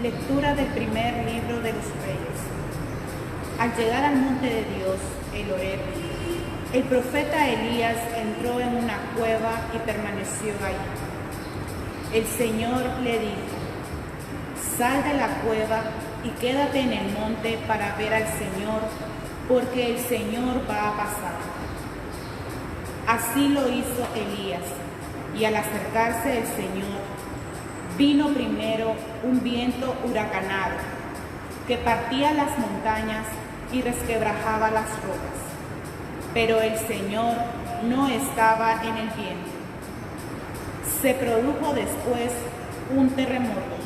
Lectura del primer libro de los Reyes. Al llegar al monte de Dios, el Horeb, el profeta Elías entró en una cueva y permaneció ahí. El Señor le dijo: sal de la cueva y quédate en el monte para ver al Señor, porque el Señor va a pasar. Así lo hizo Elías, y al acercarse el Señor, vino primero un viento huracanado que partía las montañas y resquebrajaba las rocas. Pero el Señor no estaba en el viento. Se produjo después un terremoto,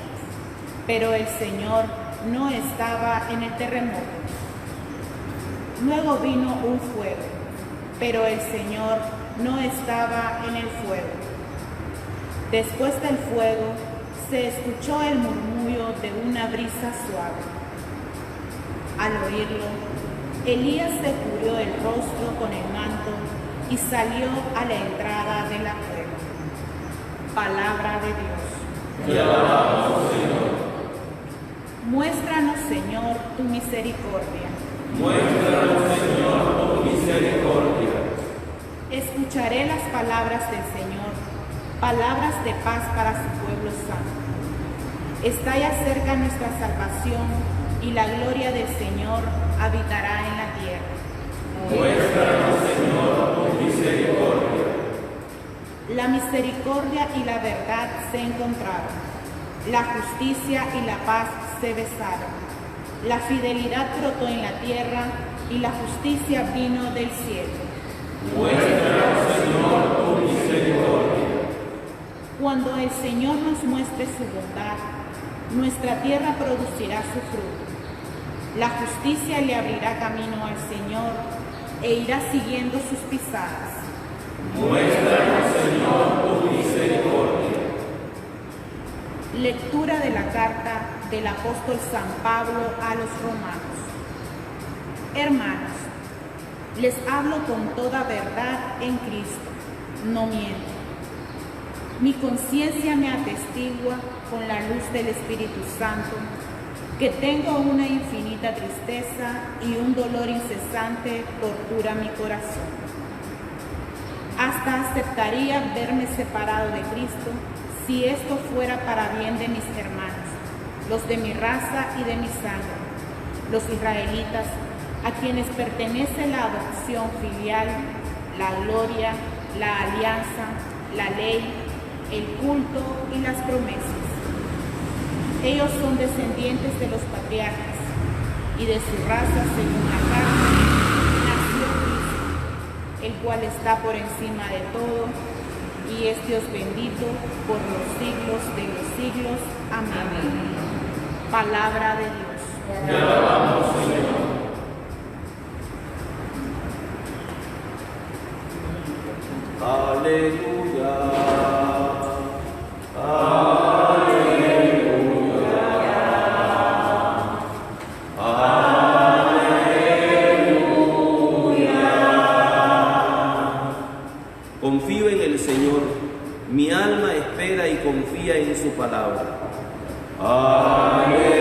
pero el Señor no estaba en el terremoto. Luego vino un fuego, pero el Señor no estaba en el fuego. Después del fuego se escuchó el murmullo de una brisa suave. Al oírlo, Elías se cubrió el rostro con el manto y salió a la entrada de la cueva. Palabra de Dios. Te alabamos, Señor. Muéstranos, Señor, tu misericordia. Muéstranos, Señor, tu misericordia. Escucharé las palabras del Señor, palabras de paz para su pueblo santo. Está ya cerca nuestra salvación y la gloria del Señor habitará en la tierra. Muéstranos, Señor, tu misericordia. La misericordia y la verdad se encontraron. La justicia y la paz se besaron. La fidelidad brotó en la tierra y la justicia vino del cielo. Muéstranos, Señor, tu misericordia. Cuando el Señor nos muestre su bondad, nuestra tierra producirá su fruto. La justicia le abrirá camino al Señor e irá siguiendo sus pisadas. Muéstranos, Señor, tu misericordia. Lectura de la carta del apóstol San Pablo a los romanos. Hermanos, les hablo con toda verdad en Cristo, no miento. Mi conciencia me atestigua con la luz del Espíritu Santo que tengo una infinita tristeza y un dolor incesante tortura mi corazón. Hasta aceptaría verme separado de Cristo si esto fuera para bien de mis hermanos, los de mi raza y de mi sangre, los israelitas, a quienes pertenece la adopción filial, la gloria, la alianza, la ley, el culto y las promesas. Ellos son descendientes de los patriarcas, y de su raza, según la carne, nació Cristo, el cual está por encima de todo, y es Dios bendito por los siglos de los siglos. Amén. Palabra de Dios. Te alabamos, Señor. Aleluya. Confío en el Señor, mi alma espera y confía en su palabra. Aleluya.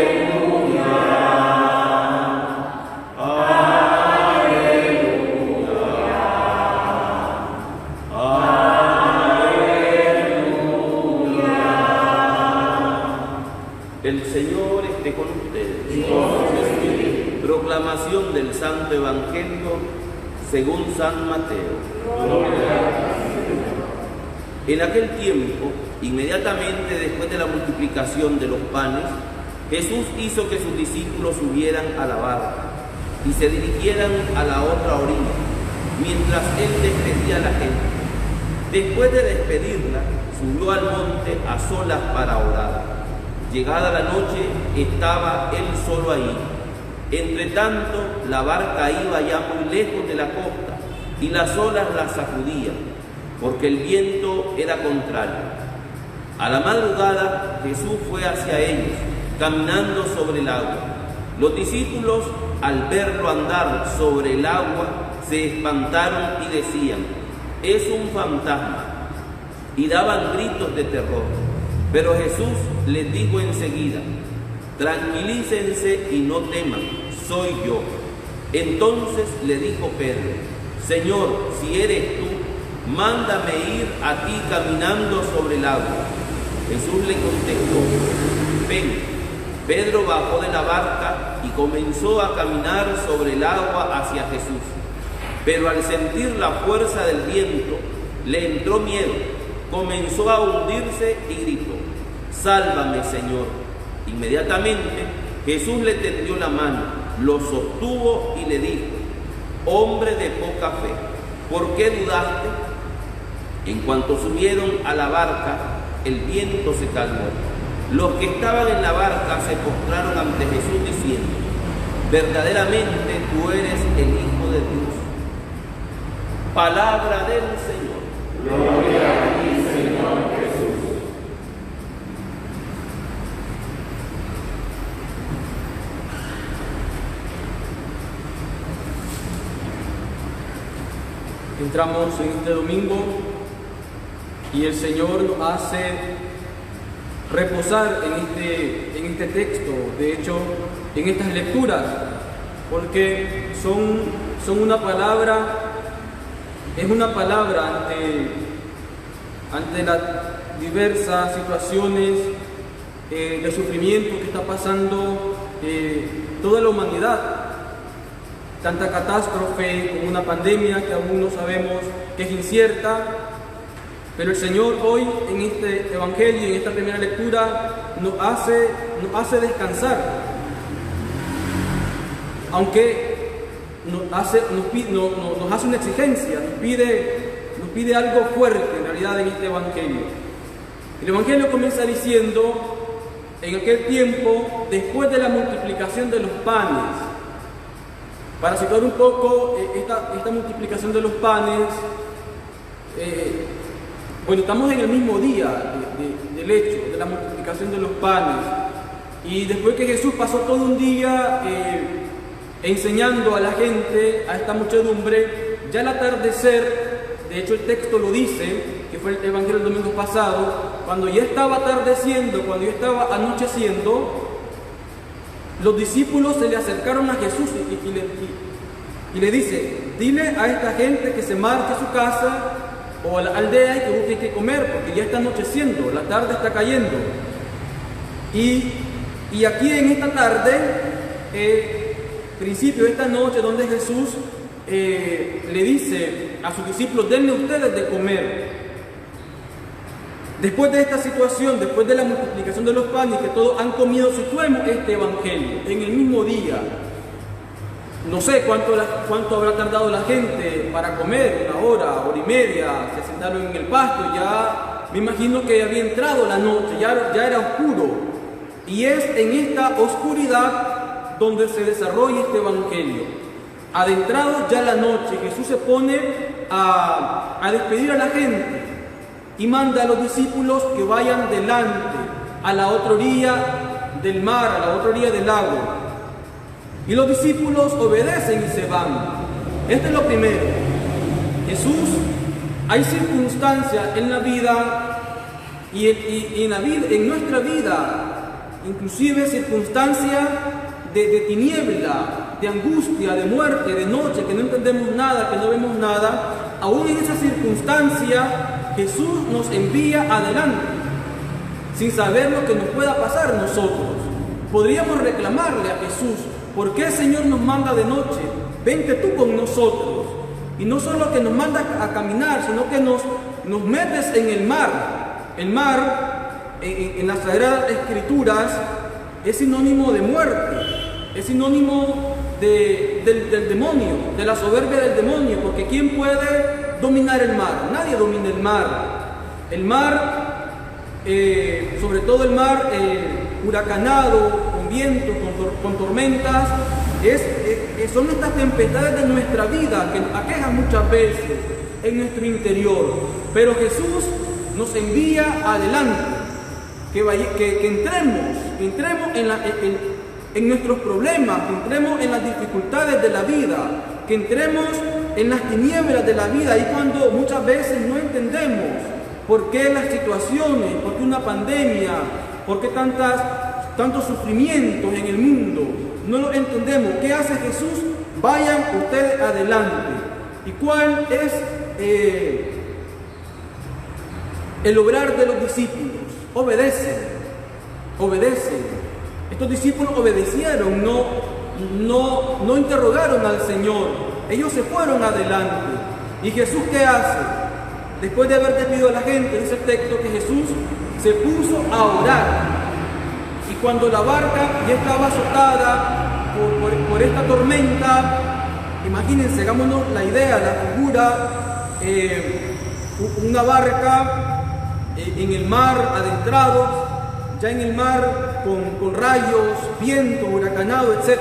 El Señor esté con ustedes. Proclamación del Santo Evangelio según San Mateo. En aquel tiempo, inmediatamente después de la multiplicación de los panes, Jesús hizo que sus discípulos subieran a la barca y se dirigieran a la otra orilla, mientras él despedía a la gente. Después de despedirla, subió al monte a solas para orar. Llegada la noche, estaba él solo ahí. Entre tanto, la barca iba ya muy lejos de la costa y las olas la sacudían, porque el viento era contrario. A la madrugada, Jesús fue hacia ellos, caminando sobre el agua. Los discípulos, al verlo andar sobre el agua, se espantaron y decían: «Es un fantasma», y daban gritos de terror. Pero Jesús les dijo enseguida: tranquilícense y no teman, soy yo. Entonces le dijo Pedro: Señor, si eres tú, mándame ir a ti caminando sobre el agua. Jesús le contestó: ven. Pedro bajó de la barca y comenzó a caminar sobre el agua hacia Jesús. Pero al sentir la fuerza del viento, le entró miedo, comenzó a hundirse y gritó: Sálvame, Señor. Inmediatamente Jesús le tendió la mano, lo sostuvo y le dijo: Hombre de poca fe, ¿por qué dudaste? En cuanto subieron a la barca, el viento se calmó. Los que estaban en la barca se postraron ante Jesús diciendo: verdaderamente tú eres el Hijo de Dios. Palabra del Señor. Gloria a ti, Señor Jesús. Entramos en este domingo y el Señor nos hace reposar en este texto, de hecho, en estas lecturas, porque son una palabra, es una palabra ante las diversas situaciones de sufrimiento que está pasando toda la humanidad. Tanta catástrofe como una pandemia que aún no sabemos, que es incierta. Pero el Señor hoy en este Evangelio, en esta primera lectura, nos hace descansar. Aunque nos hace una exigencia, nos pide algo fuerte en realidad en este Evangelio. El Evangelio comienza diciendo: en aquel tiempo, después de la multiplicación de los panes. Para situar un poco esta multiplicación de los panes, bueno, estamos en el mismo día del hecho, de la multiplicación de los panes. Y después que Jesús pasó todo un día enseñando a la gente, a esta muchedumbre, ya al atardecer, de hecho el texto lo dice, que fue el Evangelio del domingo pasado, cuando ya estaba atardeciendo, cuando ya estaba anocheciendo, los discípulos se le acercaron a Jesús y le dice: dile a esta gente que se marche a su casa o a la aldea y que busquen qué comer, porque ya está anocheciendo, la tarde está cayendo. Y aquí en esta tarde, principio de esta noche, donde Jesús le dice a sus discípulos: denme ustedes de comer. Después de esta situación, después de la multiplicación de los panes, que todos han comido, situemos este Evangelio en el mismo día. No sé cuánto habrá tardado la gente para comer, 1 hora, hora y media, se sentaron en el pasto, ya me imagino que había entrado la noche, ya era oscuro. Y es en esta oscuridad donde se desarrolla este Evangelio. Adentrado ya la noche, Jesús se pone a despedir a la gente y manda a los discípulos que vayan delante, a la otra orilla del mar, a la otra orilla del lago. Y los discípulos obedecen y se van. Esto es lo primero. Jesús, hay circunstancias en la vida y en nuestra vida, inclusive circunstancias de tiniebla, de angustia, de muerte, de noche, que no entendemos nada, que no vemos nada. Aún en esa circunstancia, Jesús nos envía adelante, sin saber lo que nos pueda pasar nosotros. Podríamos reclamarle a Jesús: ¿por qué el Señor nos manda de noche? Vente tú con nosotros. Y no solo que nos manda a caminar, sino que nos metes en el mar. El mar, en las Sagradas Escrituras, es sinónimo de muerte, es sinónimo del demonio, de la soberbia del demonio, porque ¿quién puede dominar el mar? Nadie domina el mar. El mar, sobre todo el mar huracanado, con vientos, con tormentas, son estas tempestades de nuestra vida que nos aquejan muchas veces en nuestro interior. Pero Jesús nos envía adelante, que entremos en nuestros problemas, que entremos en las dificultades de la vida, que entremos en las tinieblas de la vida, y cuando muchas veces no entendemos por qué las situaciones, por qué una pandemia, por qué tantas tantos sufrimientos en el mundo, no lo entendemos. ¿Qué hace Jesús? Vayan ustedes adelante. ¿Y cuál es el obrar de los discípulos? Obedecen. Estos discípulos obedecieron, no interrogaron al Señor. Ellos se fueron adelante. ¿Y Jesús qué hace? Después de haber despedido a la gente, dice el texto que Jesús se puso a orar. Y cuando la barca ya estaba azotada por esta tormenta, imagínense, hagámonos la idea, la figura, una barca en el mar, adentrados, ya en el mar con rayos, viento, huracanado, etc.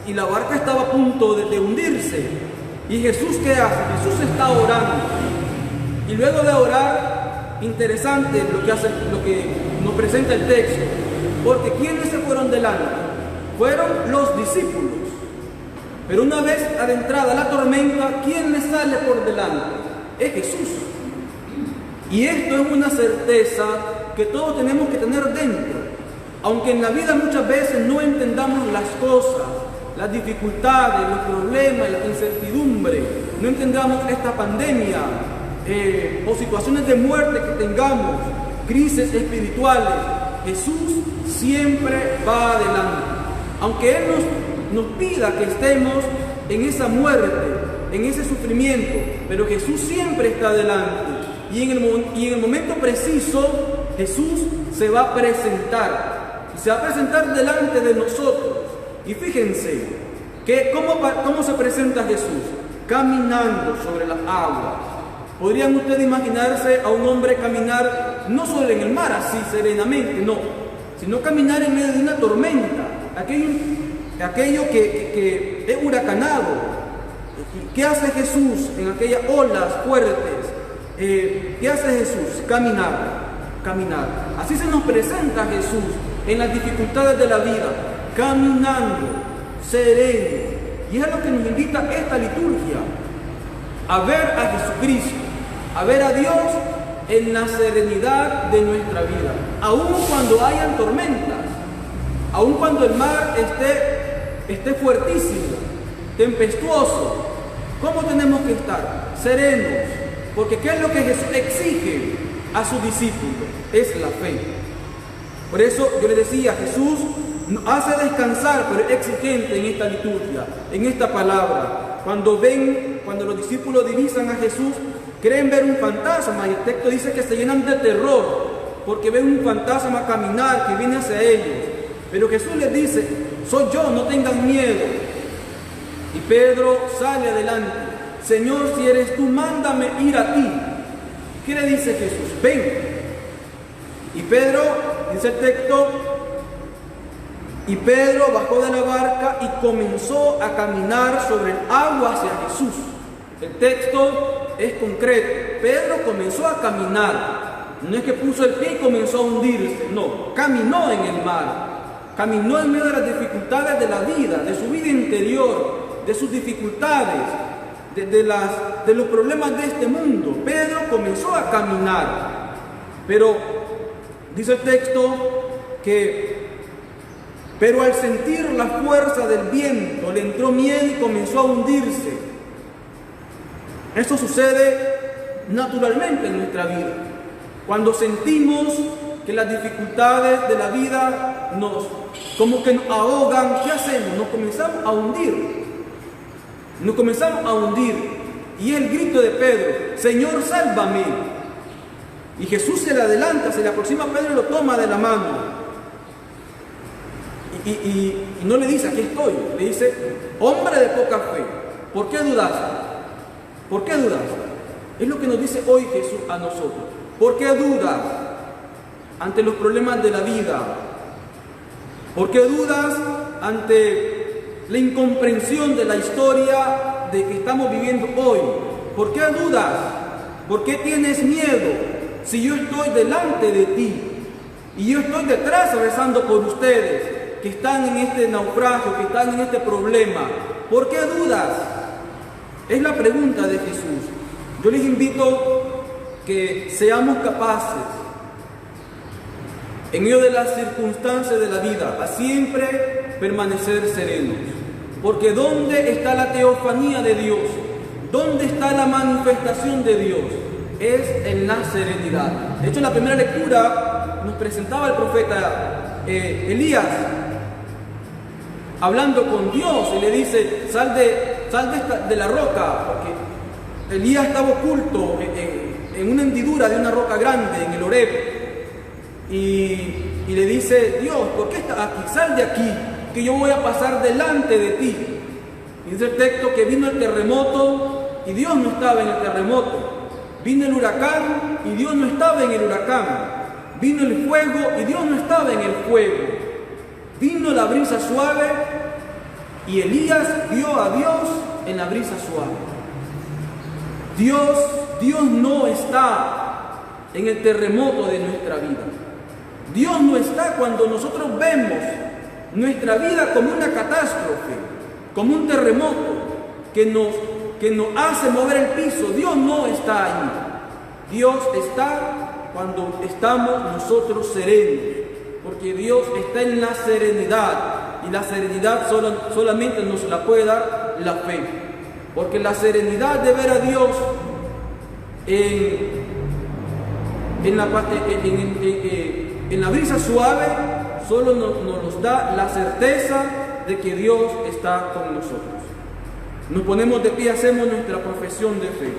Y la barca estaba a punto de hundirse. ¿Y Jesús qué hace? Jesús está orando. Y luego de orar, interesante lo que nos presenta el texto. Porque ¿quiénes se fueron delante? Fueron los discípulos. Pero una vez adentrada la tormenta, ¿quién le sale por delante? Es Jesús. Y esto es una certeza que todos tenemos que tener dentro. Aunque en la vida muchas veces no entendamos las cosas, las dificultades, los problemas, la incertidumbre, no entendamos esta pandemia, o situaciones de muerte que tengamos, crisis espirituales, Jesús siempre va adelante. Aunque Él nos pida que estemos en esa muerte, en ese sufrimiento, pero Jesús siempre está adelante. Y en el momento preciso, Jesús se va a presentar. Y se va a presentar delante de nosotros. Y fíjense, ¿cómo se presenta Jesús? Caminando sobre las aguas. ¿Podrían ustedes imaginarse a un hombre caminar no solo en el mar, así serenamente, no, sino caminar en medio de una tormenta, aquello que es huracanado? ¿Qué hace Jesús en aquellas olas fuertes? ¿Qué hace Jesús? Caminar. Así se nos presenta Jesús en las dificultades de la vida, caminando, sereno. Y es a lo que nos invita esta liturgia, a ver a Jesucristo, a ver a Dios en la serenidad de nuestra vida, aun cuando hayan tormentas, aun cuando el mar esté fuertísimo, tempestuoso. ¿Cómo tenemos que estar? Serenos, porque ¿qué es lo que Jesús exige a sus discípulos? Es la fe. Por eso yo les decía, Jesús hace descansar, pero es exigente en esta liturgia, en esta palabra. Cuando los discípulos divisan a Jesús, creen ver un fantasma, y el texto dice que se llenan de terror, porque ven un fantasma caminar que viene hacia ellos. Pero Jesús les dice, soy yo, no tengan miedo. Y Pedro sale adelante, Señor, si eres tú, mándame ir a ti. ¿Qué le dice Jesús? Ven. Y Pedro, dice el texto, y Pedro bajó de la barca y comenzó a caminar sobre el agua hacia Jesús. El texto es concreto. Pedro comenzó a caminar. No es que puso el pie y comenzó a hundirse. No, caminó en el mar. Caminó en medio de las dificultades de la vida, de su vida interior, de sus dificultades, de los problemas de este mundo. Pedro comenzó a caminar. Pero dice el texto pero al sentir la fuerza del viento le entró miedo y comenzó a hundirse. Esto sucede naturalmente en nuestra vida. Cuando sentimos que las dificultades de la vida como que nos ahogan, ¿qué hacemos? Nos comenzamos a hundir. Y el grito de Pedro, Señor, sálvame. Y Jesús se le adelanta, se le aproxima a Pedro y lo toma de la mano. Y no le dice, aquí estoy. Le dice, hombre de poca fe, ¿por qué dudaste? ¿Por qué dudaste? Es lo que nos dice hoy Jesús a nosotros. ¿Por qué dudas ante los problemas de la vida? ¿Por qué dudas ante la incomprensión de la historia de que estamos viviendo hoy? ¿Por qué dudas? ¿Por qué tienes miedo? Si yo estoy delante de ti y yo estoy detrás rezando por ustedes que están en este naufragio, que están en este problema, ¿por qué dudas? Es la pregunta de Jesús. Yo les invito que seamos capaces en medio de las circunstancias de la vida, a siempre permanecer serenos. Porque ¿dónde está la teofanía de Dios? ¿Dónde está la manifestación de Dios? Es en la serenidad. De hecho, en la primera lectura nos presentaba el profeta Elías hablando con Dios y le dice: sal de la roca, porque Elías estaba oculto en una hendidura de una roca grande, en el Horeb, y le dice: Dios, ¿por qué estás aquí? Sal de aquí, que yo voy a pasar delante de ti. Y dice el texto que vino el terremoto y Dios no estaba en el terremoto. Vino el huracán y Dios no estaba en el huracán. Vino el fuego y Dios no estaba en el fuego. Vino la brisa suave y Elías vio a Dios en la brisa suave. Dios no está en el terremoto de nuestra vida. Dios no está cuando nosotros vemos nuestra vida como una catástrofe, como un terremoto que nos hace mover el piso. Dios no está ahí. Dios está cuando estamos nosotros serenos, porque Dios está en la serenidad, y la serenidad solamente nos la puede dar la fe, porque la serenidad de ver a Dios en la brisa suave solo nos da la certeza de que Dios está con nosotros. Nos ponemos de pie, hacemos nuestra profesión de fe.